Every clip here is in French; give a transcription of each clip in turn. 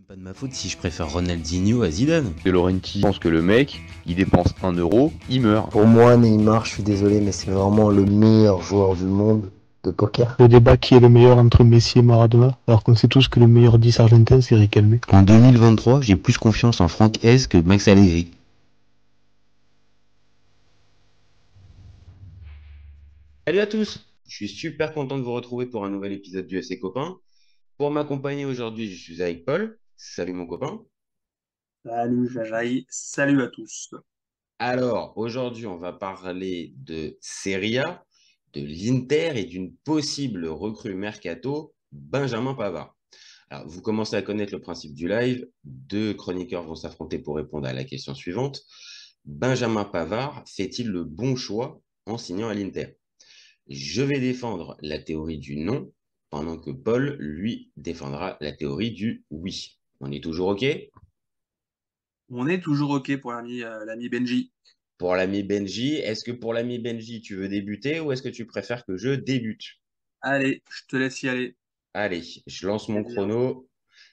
même pas de ma faute si je préfère Ronaldinho à Zidane. De Laurenti pense que le mec, il dépense 1 euro, il meurt. Pour moi, Neymar, je suis désolé, mais c'est vraiment le meilleur joueur du monde de poker. Le débat qui est le meilleur entre Messi et Maradona, alors qu'on sait tous que le meilleur 10 argentin c'est Riquelme. En 2023, j'ai plus confiance en Franck Hez que Max Allegri. Salut à tous, je suis super content de vous retrouver pour un nouvel épisode du FC Copain. Pour m'accompagner aujourd'hui, je suis avec Paul. Salut mon copain. Salut Jajaï, salut à tous. Alors, aujourd'hui, on va parler de Serie A, de l'Inter et d'une possible recrue mercato, Benjamin Pavard. Alors, vous commencez à connaître le principe du live. Deux chroniqueurs vont s'affronter pour répondre à la question suivante. Benjamin Pavard fait-il le bon choix en signant à l'Inter? Je vais défendre la théorie du non, pendant que Paul, lui, défendra la théorie du oui. On est toujours OK? On est toujours OK pour l'ami Benji. Pour l'ami Benji, est-ce que pour l'ami Benji, tu veux débuter ou est-ce que tu préfères que je débute? Allez, je te laisse y aller. Allez, je lance mon C'est bien. chrono.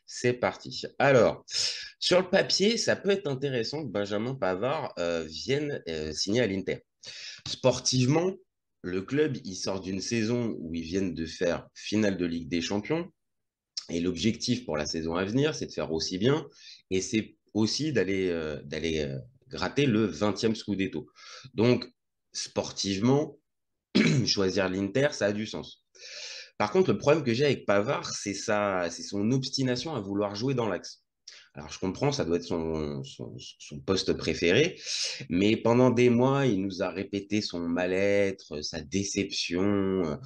C'est parti. Alors, sur le papier, ça peut être intéressant que Benjamin Pavard vienne signer à l'Inter. Sportivement, le club, il sort d'une saison où ils viennent de faire finale de Ligue des Champions. Et l'objectif pour la saison à venir, c'est de faire aussi bien. Et c'est aussi d'aller gratter le 20e Scudetto. Donc, sportivement, choisir l'Inter, ça a du sens. Par contre, le problème que j'ai avec Pavard, c'est son obstination à vouloir jouer dans l'axe. Alors, je comprends, ça doit être son poste préféré, mais pendant des mois, il nous a répété son mal-être, sa déception.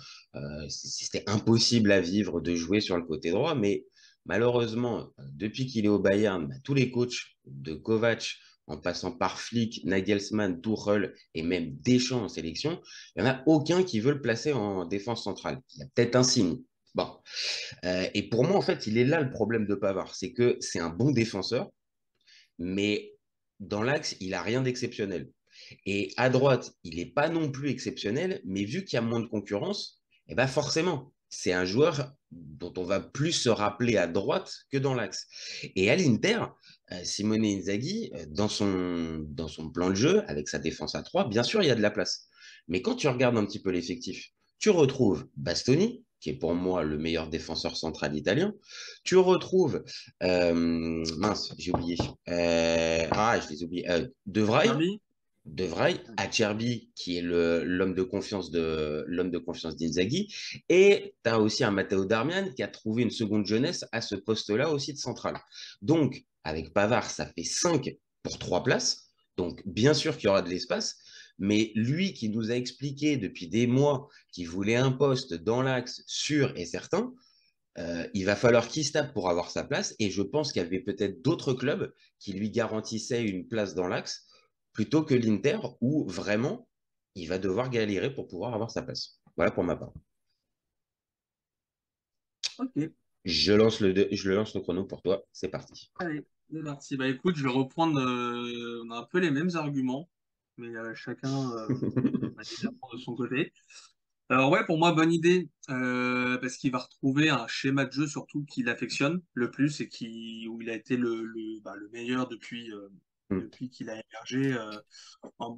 C'était impossible à vivre de jouer sur le côté droit, mais malheureusement, depuis qu'il est au Bayern, tous les coachs de Kovac, en passant par Flick, Nagelsmann, Tuchel et même Deschamps en sélection, il n'y en a aucun qui veut le placer en défense centrale. Il y a peut-être un signe. Bon. Et pour moi, en fait, il est là le problème de Pavard. C'est que c'est un bon défenseur, mais dans l'axe, il n'a rien d'exceptionnel. Et à droite, il n'est pas non plus exceptionnel, mais vu qu'il y a moins de concurrence, eh ben forcément, c'est un joueur dont on va plus se rappeler à droite que dans l'axe. Et à l'Inter, Simone Inzaghi, dans son plan de jeu, avec sa défense à 3, bien sûr, il y a de la place. Mais quand tu regardes un petit peu l'effectif, tu retrouves Bastoni, qui est pour moi le meilleur défenseur central italien. Tu retrouves, mince, j'ai oublié. Je les ai oubliés. De Vrij, Kirby, Acerbi, qui est l'homme de confiance d'Inzaghi, et tu as aussi un Matteo Darmian qui a trouvé une seconde jeunesse à ce poste-là aussi de central. Donc, avec Pavard, ça fait 5 pour 3 places. Donc, bien sûr qu'il y aura de l'espace, mais lui qui nous a expliqué depuis des mois qu'il voulait un poste dans l'axe sûr et certain, il va falloir qu'il se tape pour avoir sa place. Et je pense qu'il y avait peut-être d'autres clubs qui lui garantissaient une place dans l'axe plutôt que l'Inter où vraiment il va devoir galérer pour pouvoir avoir sa place. Voilà pour ma part. OK. Je lance le chrono pour toi. C'est parti. Allez, c'est parti. Bah écoute, je vais reprendre, on a un peu les mêmes arguments, mais chacun évidemment de son côté. Alors ouais, pour moi, bonne idée, parce qu'il va retrouver un schéma de jeu surtout qu'il affectionne le plus et où il a été le meilleur depuis qu'il a émergé en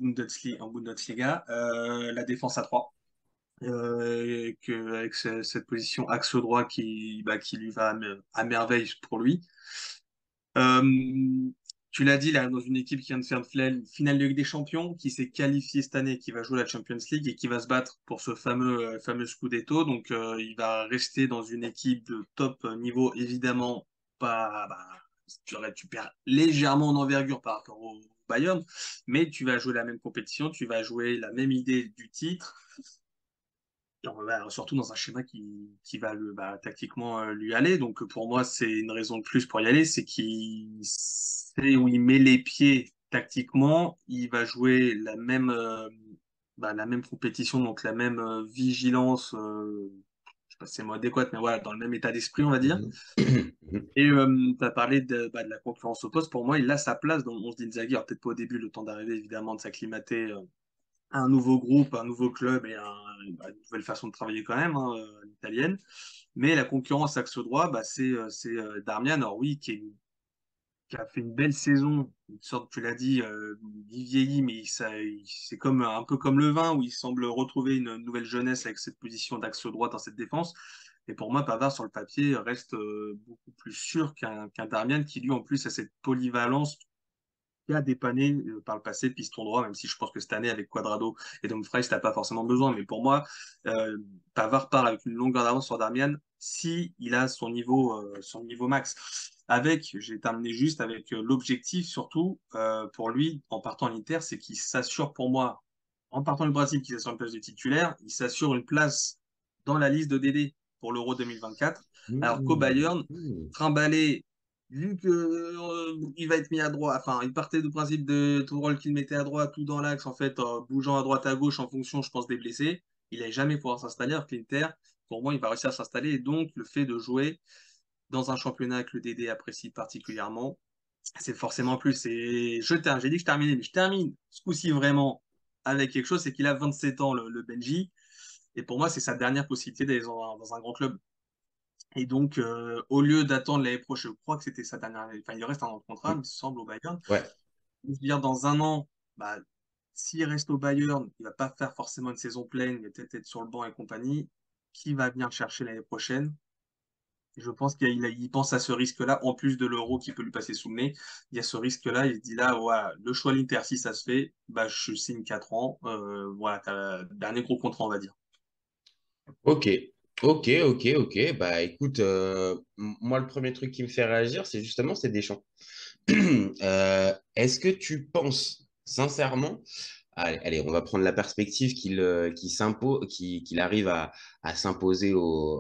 Bundesliga, la défense à 3. Avec cette position axe droit qui lui va à merveille pour lui. Euh, Tu l'as dit, là, dans une équipe qui vient de faire une finale de Ligue des Champions, qui s'est qualifiée cette année, qui va jouer la Champions League et qui va se battre pour ce fameux Scudetto. Donc, il va rester dans une équipe de top niveau, évidemment, pas, bah, tu perds légèrement en envergure par rapport au Bayern, mais tu vas jouer la même compétition, tu vas jouer la même idée du titre. Surtout dans un schéma qui va tactiquement lui aller. Donc pour moi, c'est une raison de plus pour y aller, c'est qu'il sait où il met les pieds tactiquement. Il va jouer la même compétition, donc la même vigilance. Je sais pas si c'est le mot adéquat, mais voilà, dans le même état d'esprit, on va dire. Et tu as parlé de la concurrence au poste. Pour moi, il a sa place dans le 11 d'Inzaghi. Alors peut-être pas au début, le temps d'arriver, évidemment, de s'acclimater un nouveau groupe, un nouveau club et une nouvelle façon de travailler quand même, hein, l'italienne. Mais la concurrence axe droit, bah, c'est Darmian, alors oui, qui a fait une belle saison, une sorte, tu l'as dit, il vieillit, mais c'est comme un peu comme le vin, où il semble retrouver une nouvelle jeunesse avec cette position d'axe droit dans cette défense. Et pour moi, Pavard, sur le papier, reste beaucoup plus sûr qu'un Darmian, qui lui, en plus, a cette polyvalence qui a dépanné par le passé piston droit, même si je pense que cette année, avec Quadrado et Dumfries, t'as pas forcément besoin. Mais pour moi, euh, Pavard part avec une longueur d'avance sur Darmian si il a son niveau max. J'ai terminé juste avec l'objectif, surtout pour lui, en partant à l'Inter, c'est qu'il s'assure pour moi, en partant du Brésil, qu'il s'assure une place de titulaire, il s'assure une place dans la liste de DD pour l'Euro 2024. Alors qu'au Mmh, Bayern, mmh. trimballer vu que il va être mis à droite, enfin, il partait du principe de tout rôle qu'il mettait à droite, tout dans l'axe, en fait, bougeant à droite à gauche en fonction, je pense, des blessés. Il n'allait jamais pouvoir s'installer, alors que l'Inter, pour moi, il va réussir à s'installer. Et donc, le fait de jouer dans un championnat que le DD apprécie particulièrement, c'est forcément plus. Et j'ai dit que je terminais, mais je termine ce coup-ci vraiment avec quelque chose, c'est qu'il a 27 ans, le Benji. Et pour moi, c'est sa dernière possibilité d'aller dans un grand club. Et donc, au lieu d'attendre l'année prochaine, je crois que c'était sa dernière année, enfin, il lui reste un an de contrat, il me semble, au Bayern. Ouais. Je veux dire, dans un an, bah, s'il reste au Bayern, il va pas faire forcément une saison pleine, il va peut-être être sur le banc et compagnie. Qui va venir le chercher l'année prochaine? Et je pense qu'il pense à ce risque-là, en plus de l'euro qui peut lui passer sous le nez. Il y a ce risque-là, il se dit là, voilà, le choix de l'Inter, si ça se fait, bah, je signe 4 ans. Voilà, t'as le dernier gros contrat, on va dire. Ok, ok. Bah écoute, moi, le premier truc qui me fait réagir, c'est justement c'est Deschamps. Est-ce que tu penses sincèrement, allez, on va prendre la perspective qu'il arrive à s'imposer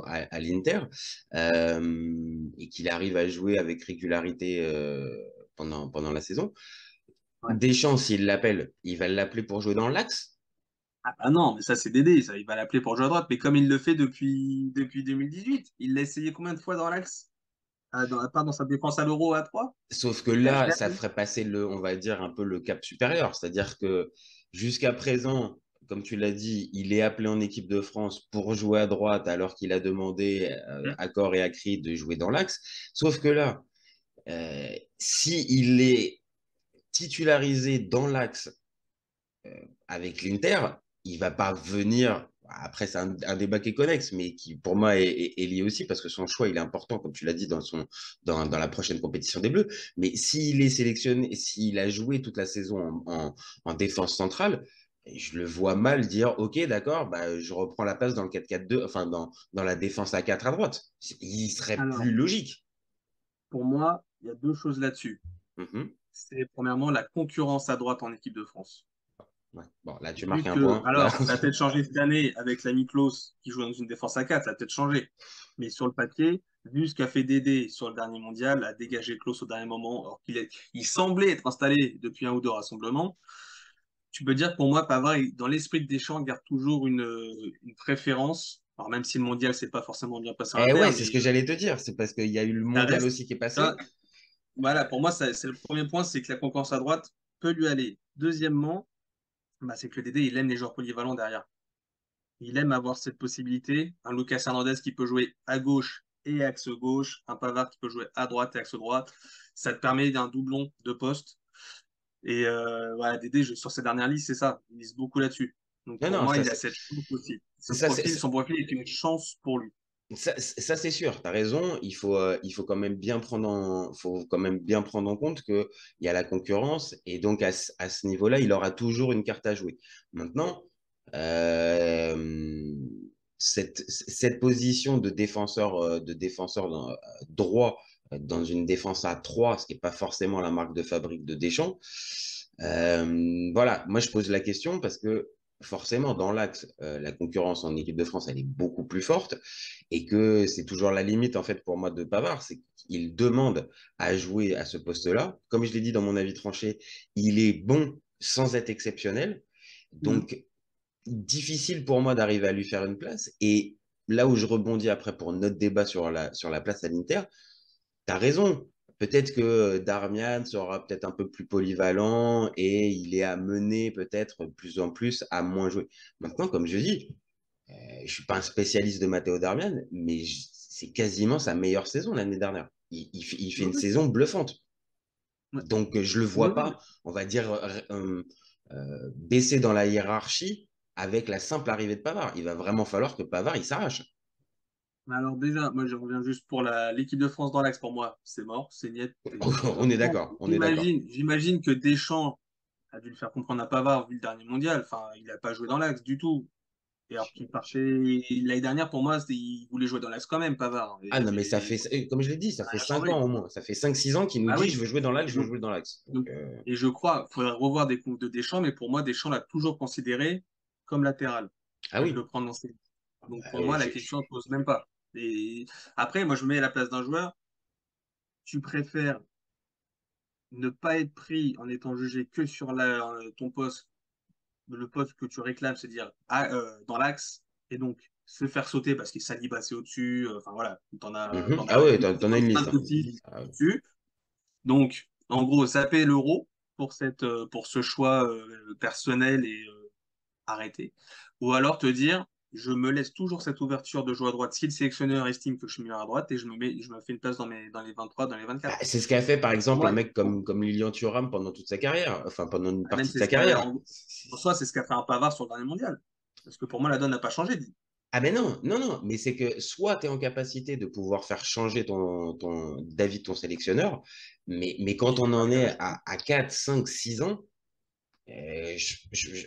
à l'Inter et qu'il arrive à jouer avec régularité pendant la saison. Ouais. Deschamps, s'il l'appelle, il va l'appeler pour jouer dans l'axe. Ah bah non, mais ça c'est Dédé, ça, il va l'appeler pour jouer à droite, mais comme il le fait depuis 2018. Il l'a essayé combien de fois dans l'axe? À part dans sa défense à l'Euro à 3? Sauf que Il l'a là, ça jamais. ferait passer on va dire, un peu le cap supérieur. C'est-à-dire que jusqu'à présent, comme tu l'as dit, il est appelé en équipe de France pour jouer à droite alors qu'il a demandé à corps et à cri de jouer dans l'axe. Sauf que là, si il est titularisé dans l'axe avec l'Inter, il va pas venir. Après, c'est un débat qui est connexe, mais qui pour moi est lié aussi parce que son choix il est important, comme tu l'as dit, dans la prochaine compétition des Bleus. Mais s'il est sélectionné, s'il a joué toute la saison en défense centrale, je le vois mal dire, OK, d'accord, bah, je reprends la place dans le 4-4-2, enfin dans la défense à 4 à droite. Il serait plus Alors, logique. pour moi, il y a deux choses là-dessus. Mhm. C'est premièrement la concurrence à droite en équipe de France. Ouais. Bon, là, tu Vu marques un que, point. Là. alors, ça a peut-être changé cette année avec l'ami Klaus qui joue dans une défense à 4, ça a peut-être changé. Mais sur le papier, vu ce qu'a fait Dédé sur le dernier mondial, a dégagé Klaus au dernier moment, alors il semblait être installé depuis un ou deux rassemblements, tu peux dire que pour moi, Pavard, dans l'esprit de Deschamps, garde toujours une préférence. Alors, même si le mondial, c'est pas forcément bien passé en Eh ouais, interne, c'est ce mais que j'allais te dire. C'est parce qu'il y a eu le ça mondial reste. aussi qui est Ça, passé. voilà, pour moi, c'est le premier point, c'est que la concurrence à droite peut lui aller. Deuxièmement, bah, c'est que le Dédé, il aime les joueurs polyvalents derrière. Il aime avoir cette possibilité. Un Lucas Hernandez qui peut jouer à gauche et axe gauche, un Pavard qui peut jouer à droite et axe droite. Ça te permet d'un doublon de poste. Et voilà, Dédé, sur ses dernières listes, c'est ça. Il mise beaucoup là-dessus. Donc Non, pour non, moi, il a cette chance aussi. ça, Son profil est une chance pour lui. c'est sûr. Tu as raison. Il faut quand même faut quand même bien prendre en compte qu'il y a la concurrence et donc à ce niveau-là, il aura toujours une carte à jouer. Maintenant, euh, cette position de défenseur droit dans une défense à 3, ce qui n'est pas forcément la marque de fabrique de Deschamps, voilà, moi je pose la question parce que forcément, dans l'axe, la concurrence en équipe de France, elle est beaucoup plus forte et que c'est toujours la limite, en fait, pour moi de Pavard, c'est qu'il demande à jouer à ce poste-là. Comme je l'ai dit dans mon avis tranché, il est bon sans être exceptionnel. Mhm. Donc, difficile pour moi d'arriver à lui faire une place. Et là où je rebondis après pour notre débat sur la place à l'Inter, tu as raison. peut-être que Darmian sera peut-être un peu plus polyvalent et il est amené peut-être de plus en plus à moins jouer. Maintenant, comme je dis, je ne suis pas un spécialiste de Matteo Darmian, mais c'est quasiment sa meilleure saison l'année dernière. Il fait Ouais, une ouais, saison bluffante. ouais. Donc, je ne le Ouais, vois ouais. pas, on va dire, baisser dans la hiérarchie avec la simple arrivée de Pavard. Il va vraiment falloir que Pavard, il s'arrache. Mais alors déjà, moi je reviens juste pour l'équipe de France dans l'axe. Pour moi, c'est mort, c'est niet. Et On est honnêtement, d'accord, on est d'accord. j'imagine que Deschamps a dû le faire comprendre à Pavard vu le dernier mondial. Enfin, il n'a pas joué dans l'axe du tout. Et alors qu'il partait l'année dernière, pour moi, il voulait jouer dans l'axe quand même, Pavard. Ah non, mais comme je l'ai dit, Ça ça n'a fait rien 5 ans changé. au moins. Ça fait 5, 6 ans qu'il nous Ah dit, je oui. veux jouer dans l'axe, Et je veux donc, jouer dans l'axe. Donc, donc- et je crois, il faudrait revoir des comptes de Deschamps, mais pour moi, Deschamps l'a toujours considéré comme latéral, ah de oui. le prendre dans ses. Donc pour Euh, moi, la je- question ne se pose même pas. Et après, moi, je me mets à la place d'un joueur. Tu préfères ne pas être pris en étant jugé que sur ton poste, le poste que tu réclames, c'est-à-dire dans l'axe, et donc se faire sauter parce qu'il s'aligne passer au-dessus. Enfin voilà, Mhm. t'en Ah as ouais, une t'en as une plein liste, de hein. petits Ah ouais. dessus. Donc, en gros, zapper l'euro pour ce choix personnel et arrêté. Ou alors te dire, je me laisse toujours cette ouverture de jouer à droite si le sélectionneur estime que je suis meilleur à droite et je me fais une place dans les 23, dans les Bah, 24. c'est ce qu'a fait, par Pour exemple, un moi, mec comme Lilian Thuram pendant toute sa carrière, enfin pendant une même partie de c'est sa ce qu'a, carrière. en soi, c'est ce qu'a fait un Pavard sur le dernier mondial. Parce que pour moi, la donne n'a pas changé. Ah ben non, non, non, mais c'est que soit tu es en capacité de pouvoir faire changer d'avis de ton sélectionneur, mais Et quand il n'est on pas en en est capacité. à 4, 5, 6 ans,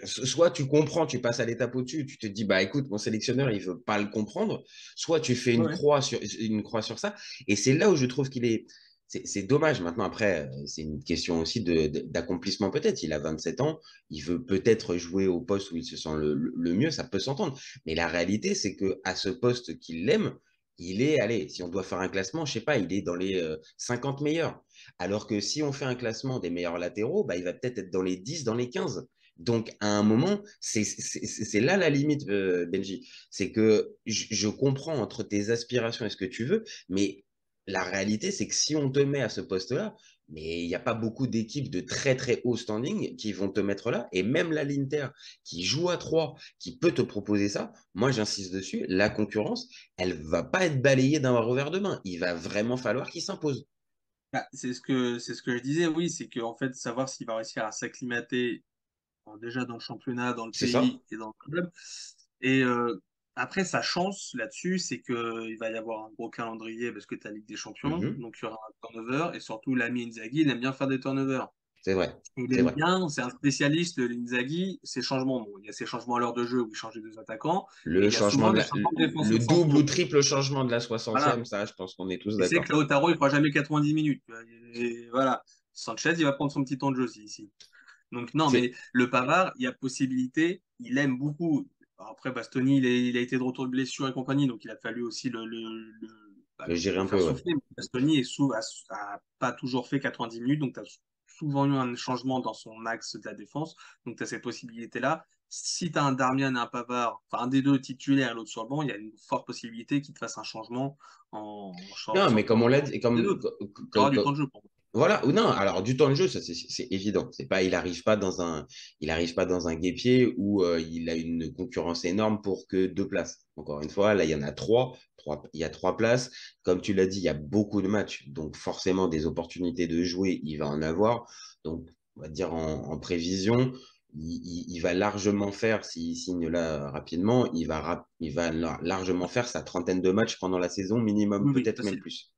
soit tu comprends, tu passes à l'étape au-dessus, tu te dis, bah écoute, mon sélectionneur, il veut pas le comprendre, soit tu fais Ouais, ouais. une croix sur ça, et c'est là où je trouve qu'il est, c'est dommage. Maintenant, après, c'est une question aussi d'accomplissement peut-être. Il a 27 ans, il veut peut-être jouer au poste où il se sent le mieux, ça peut s'entendre. Mais la réalité, c'est que à ce poste qu'il aime, il est, allez, si on doit faire un classement, je sais pas, il est dans les 50 meilleurs. Alors que si on fait un classement des meilleurs latéraux, bah, il va peut-être être dans les 10, dans les 15. Donc, à un moment, c'est là la limite, Benji. C'est que je comprends entre tes aspirations et ce que tu veux, mais la réalité, c'est que si on te met à ce poste-là, mais il n'y a pas beaucoup d'équipes de très très haut standing qui vont te mettre là. Et même la l'Inter qui joue à 3, qui peut te proposer ça, moi j'insiste dessus, la concurrence, elle va pas être balayée d'un revers de main. Il va vraiment falloir qu'il s'impose. Bah, c'est ce que je disais, oui, c'est qu'en fait, savoir s'il va réussir à s'acclimater déjà dans le championnat, dans le C'est ça? pays et dans le club. Et après, sa chance là-dessus, c'est qu'il va y avoir un gros calendrier parce que tu as la Ligue des Champions, Mhm. donc il y aura un turnover, et surtout l'ami Inzaghi, il aime bien faire des turnovers. C'est vrai, Il c'est aime vrai. bien, c'est un spécialiste, Inzaghi, ses changements. Bon, il y a ses changements à l'heure de jeu où il change les deux attaquants, et Le il y a changement souvent de des la, changements de le défenseurs double ou centraux. triple changement de la Voilà. 60e, ça, je pense qu'on est tous Il sait que d'accord. Lautaro, il fera jamais 90 minutes. Et voilà. Sanchez, il va prendre son petit temps de jeu aussi, ici. Donc non, mais C'est, le Pavard, il y a possibilité, il aime beaucoup. Alors après, Bastoni, il a été de retour de blessure et compagnie, donc il a fallu aussi je dirais le un faire peu, ouais. souffler. Mais Bastoni a pas toujours fait 90 minutes, donc tu as souvent eu un changement dans son axe de la défense. Donc tu as cette possibilité-là. Si tu as un Darmian et un Pavard, enfin un des deux titulaires et l'autre sur le banc, il y a une forte possibilité qu'il te fasse un changement en Non, mais comme on sortant l'a dit, des deux. Il y aura du temps de jeu pour moi. voilà, ou non, alors du temps de jeu, ça c'est évident. C'est pas, il arrive pas dans un guépier où il a une concurrence énorme pour que 2 places. Encore une fois, là, il y en a il y a 3 places. Comme tu l'as dit, il y a beaucoup de matchs, donc forcément des opportunités de jouer, il va en avoir. Donc, on va dire en prévision, il va largement faire, s'il signe là rapidement, il va largement faire sa trentaine de matchs pendant la saison minimum, Oui, oui, peut-être même facile. plus.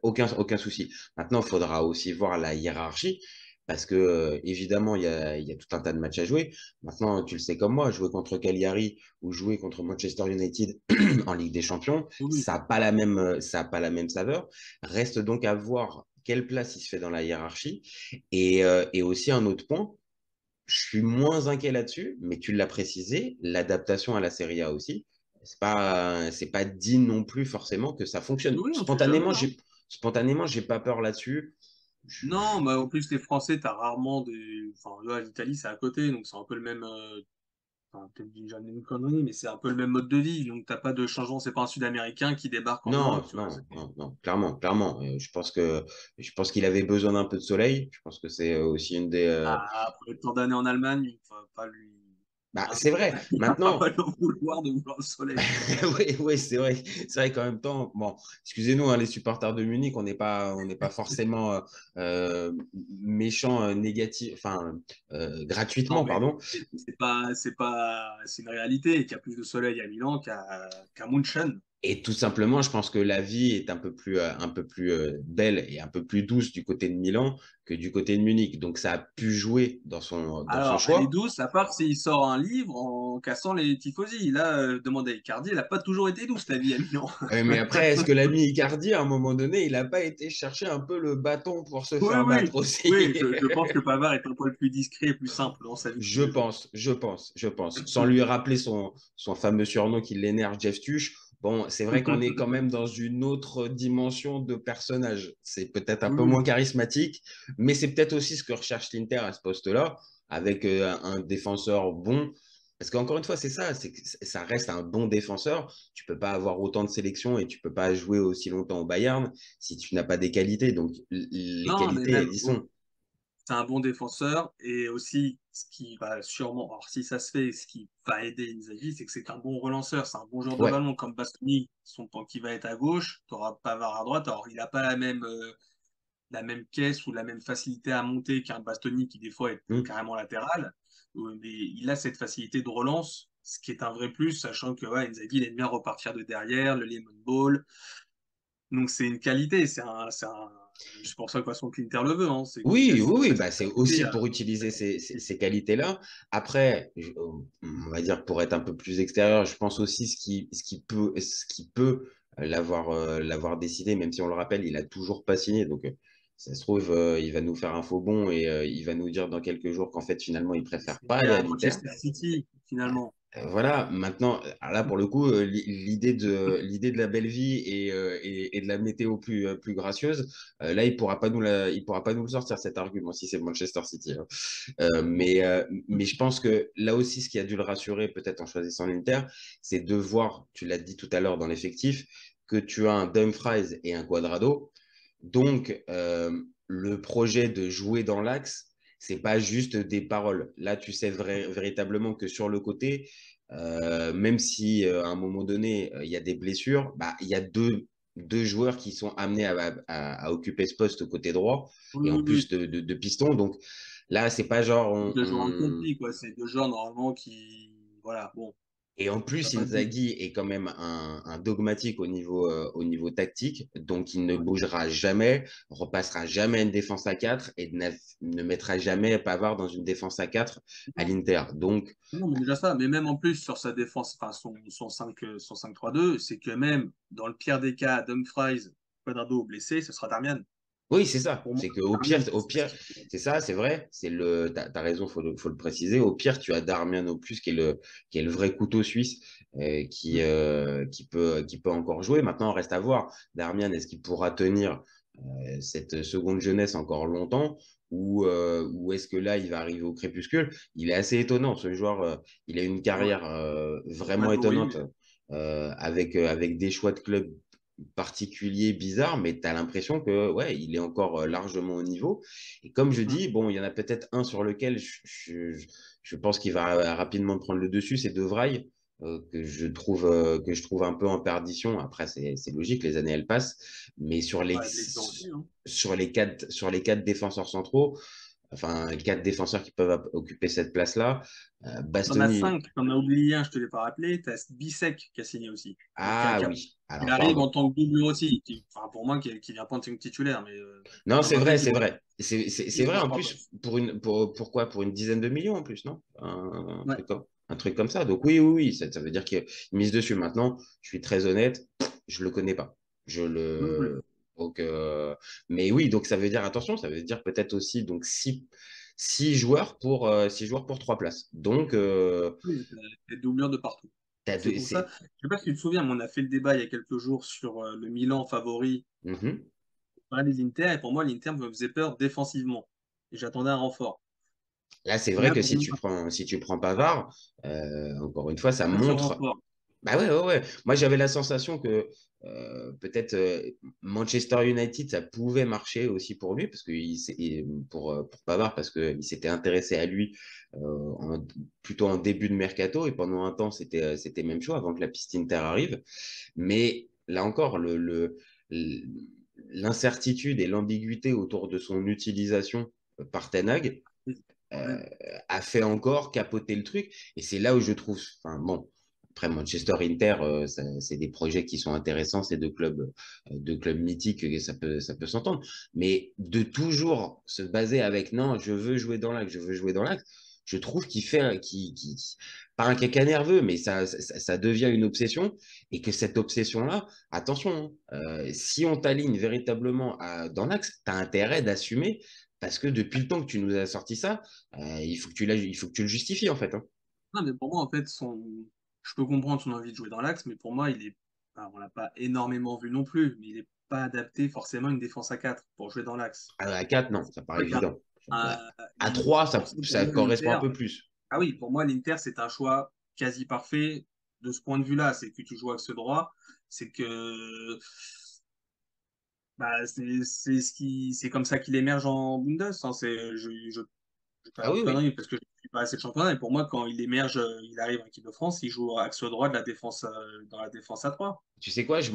Aucun souci. Maintenant, il faudra aussi voir la hiérarchie parce que, évidemment, il y a tout un tas de matchs à jouer. Maintenant, tu le sais comme moi, jouer contre Cagliari ou jouer contre Manchester United en Ligue des Champions, Oui, oui. ça a pas la même saveur. Reste donc à voir quelle place il se fait dans la hiérarchie. Et aussi un autre point, je suis moins inquiet là-dessus, mais tu l'as précisé, l'adaptation à la Serie A aussi. C'est pas dit non plus forcément que ça fonctionne. Oui, on sait jamais, hein. Spontanément, j'ai pas peur là-dessus. Non, bah, en plus, les Français, t'as rarement des. Enfin, là, l'Italie, c'est à côté, donc c'est un peu le même. enfin, peut-être que jamais une connerie, mais c'est un peu le même mode de vie. Donc, t'as pas de changement. C'est pas un Sud-Américain qui débarque en Non, Europe, tu vois. non, non, non, clairement, clairement. Je pense qu'il avait besoin d'un peu de soleil. Je pense que c'est aussi une des. Après tant d'années en Allemagne, on va pas lui. Bah, Hein, c'est vrai. on va Maintenant, pas lui en vouloir de vouloir le soleil, quoi. oui, oui, c'est vrai. C'est vrai qu'en même temps, bon, excusez-nous, hein, les supporters de Munich, on n'est pas forcément méchants, négatifs, enfin, Non, gratuitement, mais pardon. c'est une réalité qu'il y a plus de soleil à Milan qu'à München. Et tout simplement, je pense que la vie est un peu plus belle et un peu plus douce du côté de Milan que du côté de Munich. Donc, ça a pu jouer dans son Alors, elle est choix. douce, à part s'il sort un livre en cassant les tifosi. Là, demandez à Icardi, elle n'a pas toujours été douce, la vie à Milan. Mais après, est-ce que l'ami Icardi, à un moment donné, il n'a pas été chercher un peu le bâton pour se Oui, faire battre oui, aussi? oui, je pense que Pavard est un poil plus discret et plus simple dans sa vie de tous Je les jours. pense, je pense, je pense. Sans lui rappeler son fameux surnom qui l'énerve, Jeff Tuch. Bon, c'est vrai qu'on est quand même dans une autre dimension de personnage. C'est peut-être un peu Oui, moins charismatique, mais c'est peut-être aussi ce que recherche l'Inter à ce poste-là, avec un défenseur bon. Parce qu'encore une fois, c'est ça, c'est que ça reste un bon défenseur. Tu peux pas avoir autant de sélections et tu peux pas jouer aussi longtemps au Bayern si tu n'as pas des qualités. Donc, les non, mais qualités, même, elles y sont. c'est un bon défenseur et aussi ce qui va sûrement, alors si ça se fait, ce qui va aider Inzaghi, c'est que c'est un bon relanceur, c'est un bon joueur de Ouais. ballon comme Bastoni, qui va être à gauche, tu auras Pavard à droite, alors il n'a pas la même caisse ou la même facilité à monter qu'un Bastoni qui des fois est Hmm. carrément latéral, mais il a cette facilité de relance, ce qui est un vrai plus, sachant que ouais, Inzaghi il aime bien repartir de derrière, le lemon ball, donc c'est une qualité, c'est pour ça que de toute façon que l'Inter le veut, hein, c'est qu'il a Oui, oui, oui, cette bah, c'est capacité aussi à. pour utiliser ces qualités-là. Après, on va dire pour être un peu plus extérieur, je pense aussi ce qui peut l'avoir décidé, même si on le rappelle, il a toujours pas signé. Donc, ça se trouve, il va nous faire un faux bond et il va nous dire dans quelques jours qu'en fait, finalement, il préfère pas aller à À l'Inter. Manchester City, finalement. Voilà, maintenant, alors là, pour le coup, l'idée de la belle vie et de la météo plus gracieuse, là, il pourra pas nous le sortir, cet argument, si c'est Manchester City, hein. Mais je pense que là aussi, ce qui a dû le rassurer, peut-être en choisissant l'Inter, c'est de voir, tu l'as dit tout à l'heure dans l'effectif, que tu as un Dumfries et un Cuadrado. Donc, le projet de jouer dans l'axe, c'est pas juste des paroles. Là, tu sais véritablement que sur le côté, même si à un moment donné, il y a des blessures, bah, il y a deux joueurs qui sont amenés à occuper ce poste côté droit Oui, et en oui, plus oui. de piston. Donc là, c'est pas genre Deux joueurs en compris, quoi. C'est deux joueurs, normalement, qui. Voilà, bon, Et en ça plus, va vite. Inzaghi est quand même un dogmatique au niveau tactique, donc il ne Ouais. bougera jamais, repassera jamais une défense à 4 et ne mettra jamais Pavard dans une défense à 4 à Non, l'Inter. Donc, non, mais déjà ça. Mais même en plus, sur sa défense, enfin, son 5, son 5-3-2, c'est que même dans le pire des cas, Dumfries, Cuadrado blessé, ce sera Darmian. oui, c'est ça. Pour moi, C'est qu'au pire, Darmian, au pire, c'est ça, c'est vrai. T'as raison, faut le préciser. Au pire, tu as Darmian au plus qui est le vrai couteau suisse qui peut encore jouer. Maintenant, reste à voir. Darmian, est-ce qu'il pourra tenir cette seconde jeunesse encore longtemps ou est-ce que là, il va arriver au crépuscule? Il est assez étonnant, ce joueur. Il a une Ouais. carrière Pas vraiment de bruit, étonnante mais avec des choix de clubs particulier, bizarre, mais tu as l'impression que ouais, il est encore largement au niveau. Et comme je hum, dis, bon, il y en a peut-être un sur lequel je pense qu'il va rapidement prendre le dessus, c'est De Vrij, que je trouve un peu en perdition. Après, c'est logique, les années elles passent, mais sur les ouais, blessure aussi, hein. sur les quatre défenseurs centraux, enfin quatre défenseurs qui peuvent occuper cette place-là, T'en as Bastoni. 5, t'en as oublié un, je te l'ai pas rappelé. T'as Bissek qui a signé aussi. Donc, Ah oui, il alors arrive en pardon. tant que double aussi. Enfin, pour moi, qui vient pas en tant que titulaire. Mais Non, t'en c'est as deux vrai, qui c'est vont vrai. C'est jouer vrai à en trois plus postes. pourquoi? Pour une dizaine de millions en plus, non? Un Ouais. truc comme ça. Donc oui, oui, oui, ça veut dire qu'il mise dessus. Maintenant, je suis très honnête, je le connais pas. Je Non plus. le donc mais oui, donc ça veut dire attention, ça veut dire peut-être aussi donc six joueurs pour 3 places. Donc Oui, t'as des doublures de partout. C'est pour ça. c'est Je sais pas si tu te souviens, mais on a fait le débat il y a quelques jours sur le Milan favori Mhm. par les Inter. Et pour moi, l'Inter me faisait peur défensivement. Et j'attendais un renfort. Là, c'est vrai Là, que pour moi, si tu prends Pavard, encore une fois, ça pas sur montre. renfort. Bah ouais, ouais, ouais. Moi, j'avais la sensation que peut-être Manchester United, ça pouvait marcher aussi pour lui, parce que pour Pavard, parce qu'il s'était intéressé à lui plutôt en début de mercato, et pendant un temps, c'était même chaud avant que la piste Inter arrive. Mais là encore, l'incertitude et l'ambiguïté autour de son utilisation par Ten Hag Ouais. euh, a fait encore capoter le truc. Et c'est là où je trouve, enfin bon, après Manchester Inter, c'est des projets qui sont intéressants, c'est deux clubs mythiques, et ça peut s'entendre. Mais de toujours se baser avec non, je veux jouer dans l'axe, je veux jouer dans l'axe, je trouve qu'il fait, pas un caca nerveux, mais ça devient une obsession, et que cette obsession-là, attention, si on t'aligne véritablement dans l'axe, tu as intérêt d'assumer, parce que depuis le temps que tu nous as sorti ça, il faut que tu le justifies, en fait, hein. Non, mais pour moi, en fait, je peux comprendre son envie de jouer dans l'axe, mais pour moi, enfin, on l'a pas énormément vu non plus, mais il n'est pas adapté forcément à une défense à 4 pour jouer dans l'axe. À 4, non, ça paraît C'est vrai qu'un- évident. un- À 3, pour ça, pour ça moi, correspond un l'Inter, peu plus. ah oui, pour moi, l'Inter, c'est un choix quasi parfait de ce point de vue-là. C'est que tu joues axe droit, c'est que bah, c'est comme ça qu'il émerge en Bundes, hein. Je vais pas Ah dire de oui, oui. conneries parce que je ne suis pas assez de championnat. Et pour moi, quand il émerge, il arrive en équipe de France, il joue axe droit de la défense, dans la défense à 3. Tu sais quoi, je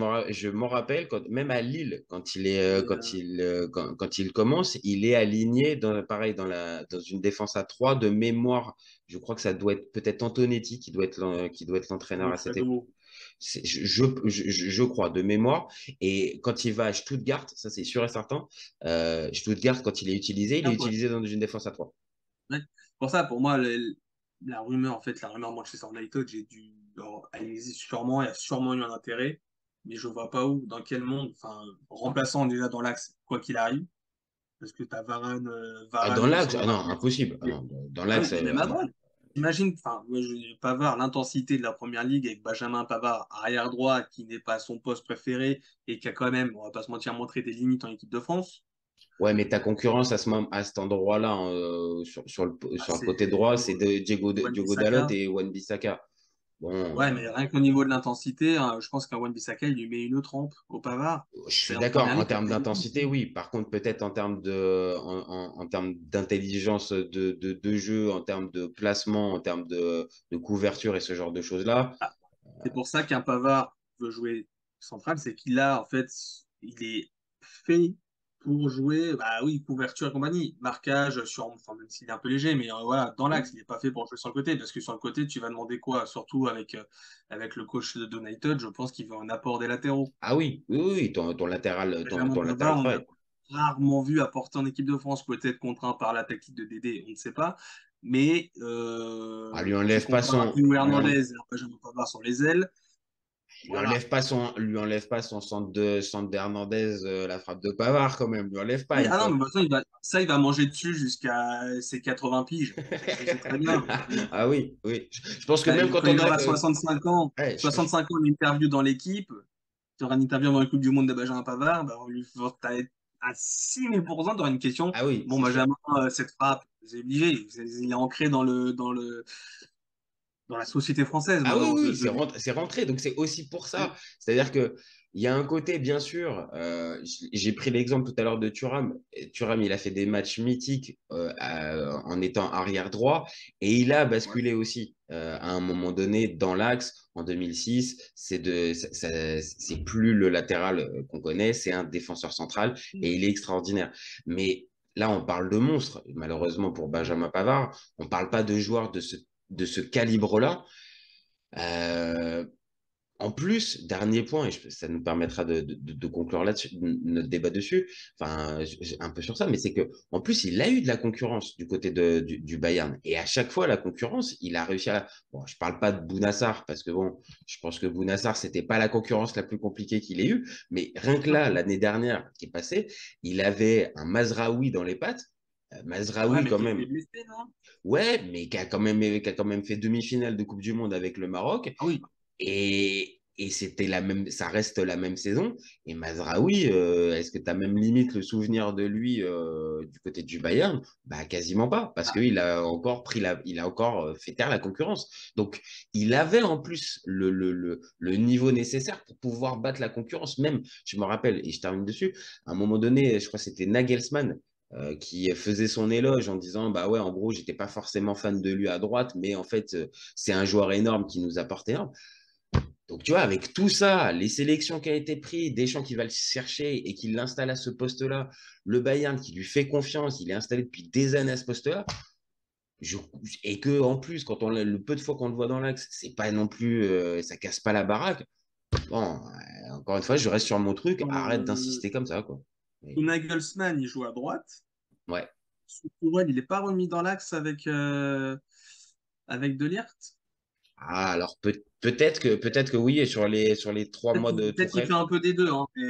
m'en rappelle, même à Lille, Et, quand il commence, il est aligné, pareil, dans une défense à 3 de mémoire. Je crois que ça doit être peut-être Antonetti qui doit être l'entraîneur à cette époque. Shadow, Je crois, de mémoire. Et quand il va à Stuttgart, ça c'est sûr et certain, Stuttgart, quand il est un poste. utilisé dans une défense à 3. Ouais. Pour ça, pour moi, la rumeur, en fait, la rumeur Manchester United, alors, elle existe sûrement, il y a sûrement eu un intérêt, mais je vois pas où, dans quel monde, enfin, remplaçant déjà dans l'axe, quoi qu'il arrive, parce que tu as Ah, Varane, dans l'axe, Nuno ah non, Marquez. impossible. Ah non, dans Ah oui, l'axe, mais même à droite. Imagine, enfin, Pavard, l'intensité de la première ligue avec Benjamin Pavard, arrière droit, qui n'est pas son poste préféré et qui a quand même, on va pas se mentir, montré des limites en équipe de France. ouais, mais ta concurrence à cet endroit-là, hein, Ah, sur le c'est côté droit, c'est de Diogo Dalot Wan-Bissaka. et Wan-Bissaka. Ouais, Bon, mais rien qu'au niveau de l'intensité, hein, je pense qu'un Wan-Bissaka, il lui met une trempe au Pavard. je C'est suis en d'accord. première En ligue, t'as termes pas d'équipe. d'intensité, oui. Par contre, peut-être en termes d'intelligence de jeu, en termes de placement, en termes de couverture et ce genre de choses-là. Ah, c'est pour ça qu'un Pavard veut jouer central, c'est qu'il a, en fait, il est fait pour jouer, bah oui, couverture et compagnie, marquage sur, enfin, même s'il est un peu léger, mais voilà, dans l'axe, il n'est pas fait pour jouer sur le côté, parce que sur le côté, tu vas demander quoi? Surtout avec le coach de United, je pense qu'il veut un apport des latéraux. Ah oui, oui, oui, oui, Benjamin ton latéral Pavard, on l'a travail. rarement vu apporter en équipe de France, peut-être contraint par la tactique de Dédé, on ne sait pas, mais Ah, lui quand tu enlève pas compares un Bruno lui, Hernandez et un Benjamin Pavard sur les ailes, voilà. lui enlève pas son centre d'Hernandez, la frappe de Pavard quand même. Lui enlève pas. Oui, Il ah non, peut. mais de toute façon, il va manger dessus jusqu'à ses 80 piges. Je sais très bien. Ah oui, oui. Je pense que même quand Quand on il a. aura 65 ans, Ouais, 65 ans, une interview dans l'équipe, tu auras une interview dans la Coupe du Monde de Benjamin Pavard, bah, on lui t'as à 6000%, tu auras une question. ah oui, Bon, c'est sûr. Benjamin, cette frappe, c'est obligé. Il est ancré dans la société française Ah oui, maintenant, oui, ce but. c'est rentré. Donc c'est aussi pour ça. C'est-à-dire que il y a un côté, bien sûr, j'ai pris l'exemple tout à l'heure de Thuram. Et Thuram, il a fait des matchs mythiques en étant arrière droit et il a Ouais. basculé aussi à un moment donné dans l'axe en 2006. C'est plus le latéral qu'on connaît, c'est un défenseur central et il est extraordinaire. Mais là, on parle de monstre. Malheureusement pour Benjamin Pavard, on parle pas de joueurs de ce calibre-là. Euh, En plus, dernier point, et ça nous permettra de conclure là-dessus, notre débat dessus, enfin, un peu sur ça, mais c'est que en plus, il a eu de la concurrence du côté du Bayern. Et à chaque fois, la concurrence, il a réussi à. Bon, je parle pas de Bounassar, parce que bon, je pense que Bounassar, c'était pas la concurrence la plus compliquée qu'il ait eue, mais rien que là, l'année dernière qui est passée, il avait un Mazraoui dans les pattes. Ouais, Mazraoui, mais quand qui était même, blessé, non? ouais, mais qui a quand même fait demi-finale de Coupe du Monde avec le Maroc. Ah oui. Et Et ça reste la même saison. Et Mazraoui, est-ce que tu as même limite le souvenir de lui du côté du Bayern? Bah, quasiment pas, parce qu'il a encore il a encore fait taire la concurrence. Donc, il avait en plus le niveau nécessaire pour pouvoir battre la concurrence. Même, je me rappelle, et je termine dessus, à un moment donné, je crois que c'était Nagelsmann qui faisait son éloge en disant bah ouais, en gros, j'étais pas forcément fan de lui à droite, mais en fait, c'est un joueur énorme qui nous apporte énorme. Donc, tu vois, avec tout ça, les sélections qui ont été prises, Deschamps qui va le chercher et qui l'installe à ce poste-là, le Bayern qui lui fait confiance, il est installé depuis des années à ce poste-là, je- et que en plus, le peu de fois qu'on le voit dans l'axe, c'est pas non plus, ça casse pas la baraque. Bon, encore une fois, je reste sur mon truc, arrête Euh, d'insister comme ça, quoi. Mais, Nagelsmann, il joue à droite. ouais. Tourelle, il n'est pas remis dans l'axe avec De Ligt. Ah, alors peut-être que oui, et sur les 3 mois de Peut-être qu'il fait Tourelle. un peu des deux, hein, et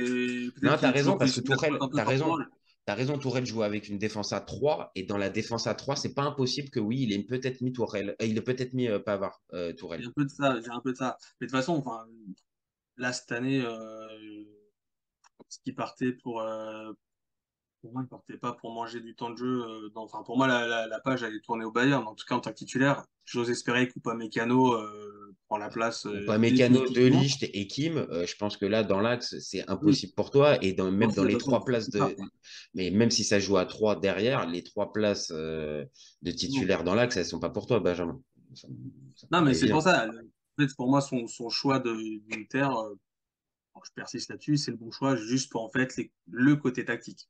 peut-être Non, qu'il t'as est raison, toujours parce que positionné à Tourelle, droite un peu t'as par raison. Tourelle. T'as raison, Tourelle joue avec une défense à 3 et dans la défense à 3 c'est pas impossible que oui, il ait peut-être mis Tourelle, il ait peut-être mis Pavard, Tourelle. J'ai un peu de ça, j'ai un peu de ça. Mais de toute façon, enfin, là, cette année, ce qui partait pour moi, il partait pas pour manger du temps de jeu. Enfin, pour moi, la page allait tourner au Bayern. En tout cas, en tant que titulaire, j'ose espérer qu'Upamecano prend la place Upamecano, De définitivement. Ligt et Kim, je pense que là, dans l'axe, c'est Oui, impossible pour toi. Et non, même dans de les toute façon, 3 places c'est ça. mais même si ça joue à 3 derrière, les 3 places de Non, titulaire dans l'axe, elles sont pas pour toi, Benjamin. Ça, ça non, mais paraît c'est pour évident. ça. En fait, pour moi, son choix d'Inter, je persiste là-dessus, c'est le bon choix, juste pour en fait le côté tactique.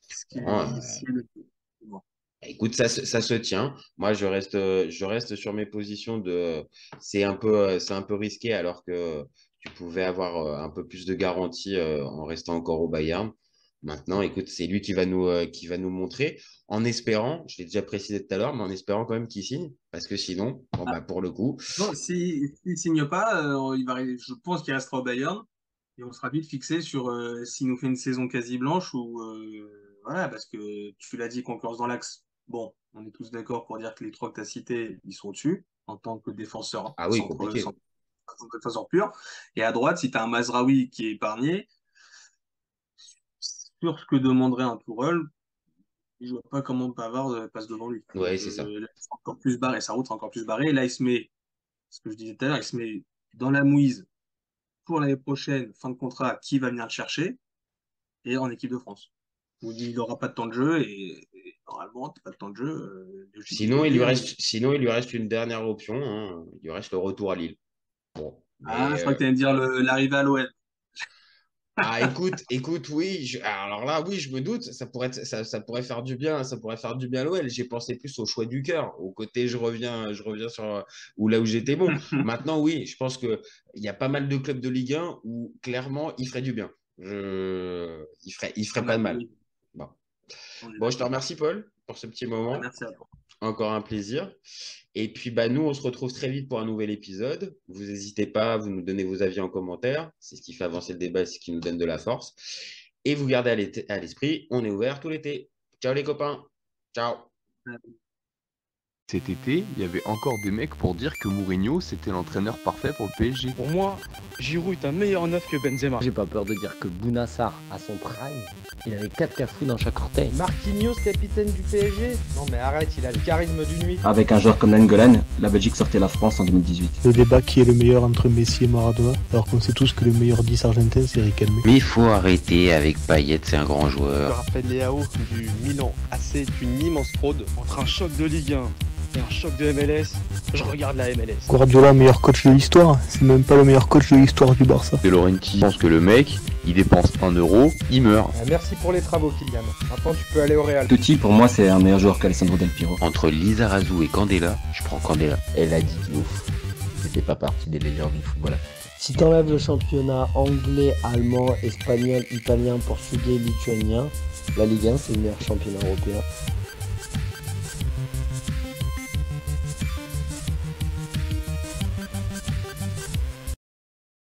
Ce qui Bon, est, c'est le- bon. écoute, ça se tient. Moi, je reste sur mes positions c'est un peu risqué alors que tu pouvais avoir un peu plus de garantie en restant encore au Bayern. Maintenant, écoute, c'est lui qui va nous montrer, en espérant, je l'ai déjà précisé tout à l'heure, mais en espérant quand même qu'il signe, parce que sinon, bon, bah, pour le coup, Non, s'il signe pas, je pense qu'il restera au Bayern et on sera vite fixé sur s'il nous fait une saison quasi blanche ou voilà, parce que tu l'as dit, concurrence dans l'axe. Bon, on est tous d'accord pour dire que les trois que tu as cités, ils sont au-dessus en tant que défenseur ah oui, compliqué. défenseur pur. Et à droite, si tu as un Mazraoui qui est épargné, sur ce que demanderait un Tourelle, je vois pas comment Pavard passe devant lui. Ouais, c'est ça. Là, c'est encore plus barré, sa route est encore plus barrée. Et là, il se met, ce que je disais tout à l'heure, il se met dans la mouise pour l'année prochaine, fin de contrat, qui va venir le chercher, et en équipe de France. Où il n'aura pas de temps de jeu, et normalement, tu pas de temps de jeu, Sinon, il lui légitimité, hein. reste une dernière option, hein. Il lui reste le retour à Lille. Bon, Ah, mais je crois que tu allais me dire l'arrivée à l'OL. ah, écoute, oui. Alors là, oui, je me doute, ça pourrait faire du bien, ça pourrait faire du bien à l'OL. J'ai pensé plus au choix du cœur, au côté je reviens sur là où j'étais bon. Maintenant, oui, je pense que il y a pas mal de clubs de Ligue 1 où clairement il ferait du bien. Il ferait On pas a- de mal. oui, Bon. on est Bon, je te d'accord. remercie, Paul, pour ce petit Ah, moment. merci à toi. Encore un plaisir. Et puis, bah, nous, on se retrouve très vite pour un nouvel épisode. Vous n'hésitez pas, vous nous donnez vos avis en commentaire. C'est ce qui fait avancer le débat, c'est ce qui nous donne de la force. Et vous gardez à l'esprit, on est ouvert tout l'été. Ciao les copains. Ciao. Cet été, il y avait encore des mecs pour dire que Mourinho, c'était l'entraîneur parfait pour le PSG. Pour moi, Giroud est un meilleur neuf que Benzema. J'ai pas peur de dire que Bounassar, à son prime, il avait 4 cafous dans chaque orteil. Marquinhos, capitaine du PSG. Non mais arrête, il a le charisme d'une nuit. Avec un joueur comme Nainggolan, la Belgique sortait la France en 2018. Le débat qui est le meilleur entre Messi et Maradona, alors qu'on sait tous que le meilleur 10 argentin c'est Riquelme. Mais il faut arrêter avec Payet, c'est un grand Je joueur. rappelle Léao du Milan AC est une immense fraude. Entre un choc de Ligue 1 et un choc de MLS, je regarde la MLS. Guardiola, meilleur coach de l'histoire, c'est même pas le meilleur coach de l'histoire du Barça. De Laurenti pense que le mec, il dépense 1 euro, il meurt. Merci pour les travaux, Kylian. Maintenant, tu peux aller au Real. Totti, pour moi, c'est un meilleur joueur qu'Alessandro Del Piero. Entre Lizarazu et Candela, je prends Candela. Elle a dit ouf. C'était pas partie des légendes du football. Si t'enlèves le championnat anglais, allemand, espagnol, italien, portugais, lituanien, la Ligue 1 c'est le meilleur championnat européen.